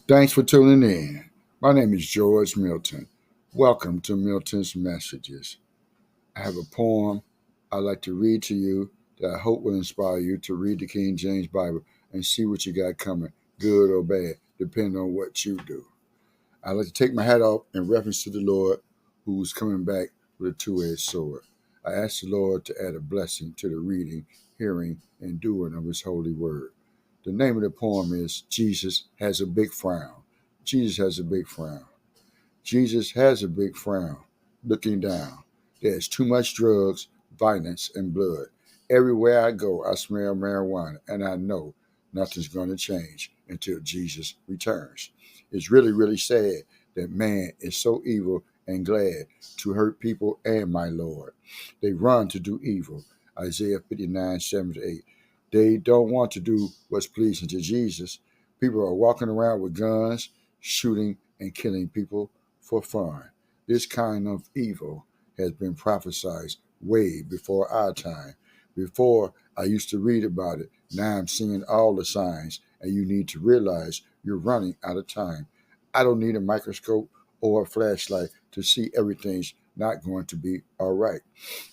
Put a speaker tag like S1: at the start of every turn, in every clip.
S1: Thanks for tuning in. My name is George Milton. Welcome to Milton's Messages. I have a poem I'd like to read to you that I hope will inspire you to read the King James Bible and see what you got coming, good or bad, depending on what you do. I'd like to take my hat off in reference to the Lord who's coming back with a two-edged sword. I ask the Lord to add a blessing to the reading, hearing, and doing of His holy word. The name of the poem is Jesus Has a Big Frown. Jesus has a big frown. Jesus has a big frown. Looking down. There's too much drugs, violence, and blood. Everywhere I go, I smell marijuana, and I know nothing's going to change until Jesus returns. It's really, really sad that man is so evil and glad to hurt people and my Lord. They run to do evil. Isaiah 59:7-8. They don't want to do what's pleasing to Jesus. People are walking around with guns, shooting and killing people for fun. This kind of evil has been prophesied way before our time. Before I used to read about it, now I'm seeing all the signs, and you need to realize you're running out of time. I don't need a microscope or a flashlight to see everything's not going to be all right.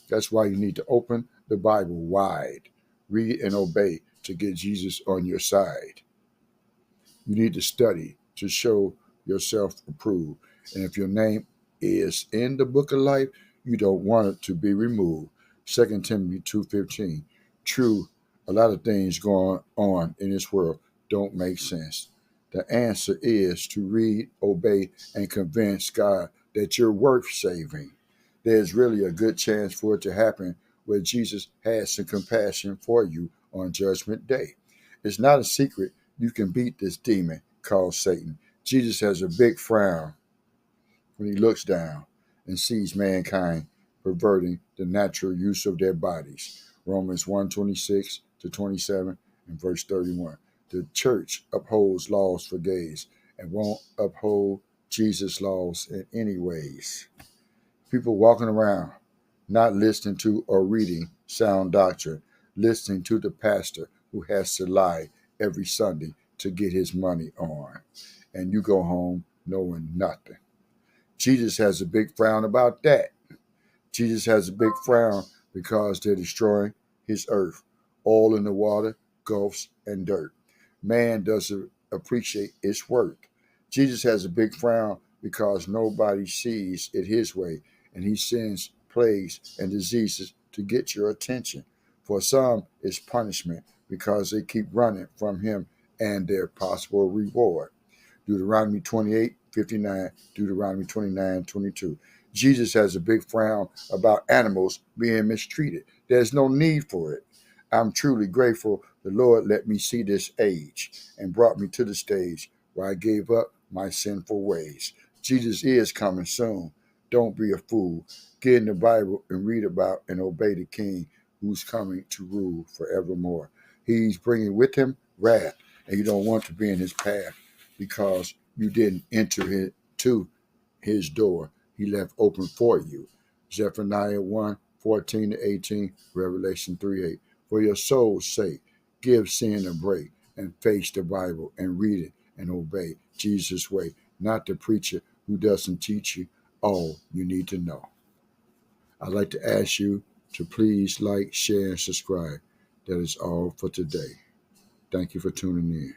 S1: That's why you need to open the Bible wide, read and obey to get Jesus on your side. You need to study to show yourself approved. And if your name is in the book of life, you don't want it to be removed. 2 Timothy 2:15. True, a lot of things going on in this world don't make sense. The answer is to read, obey, and convince God that you're worth saving. There's really a good chance for it to happen where Jesus has some compassion for you on Judgment Day. It's not a secret you can beat this demon called Satan. Jesus has a big frown when he looks down and sees mankind perverting the natural use of their bodies. Romans 1:26-27 and verse 31. The church upholds laws for gays and won't uphold Jesus' laws in any ways. People walking around not listening to or reading sound doctrine, listening to the pastor who has to lie every Sunday to get his money on. And you go home knowing nothing. Jesus has a big frown about that. Jesus has a big frown because they're destroying his earth, all in the water, gulfs, and dirt. Man doesn't appreciate its work. Jesus has a big frown because nobody sees it his way, and he sends plagues and diseases to get your attention. For some, it's punishment because they keep running from him and their possible reward. Deuteronomy 28:59, Deuteronomy 29:22. Jesus has a big frown about animals being mistreated. There's no need for it. I'm truly grateful the Lord let me see this age and brought me to the stage where I gave up my sinful ways. Jesus is coming soon. Don't be a fool. Get in the Bible and read about and obey the King who's coming to rule forevermore. He's bringing with him wrath, and you don't want to be in his path because you didn't enter to his door. He left open for you. Zephaniah 1:14-18, Revelation 3:8. For your soul's sake, give sin a break and face the Bible and read it and obey Jesus' way, not the preacher who doesn't teach you all you need to know. I'd like to ask you to please like, share, and subscribe. That is all for today. Thank you for tuning in.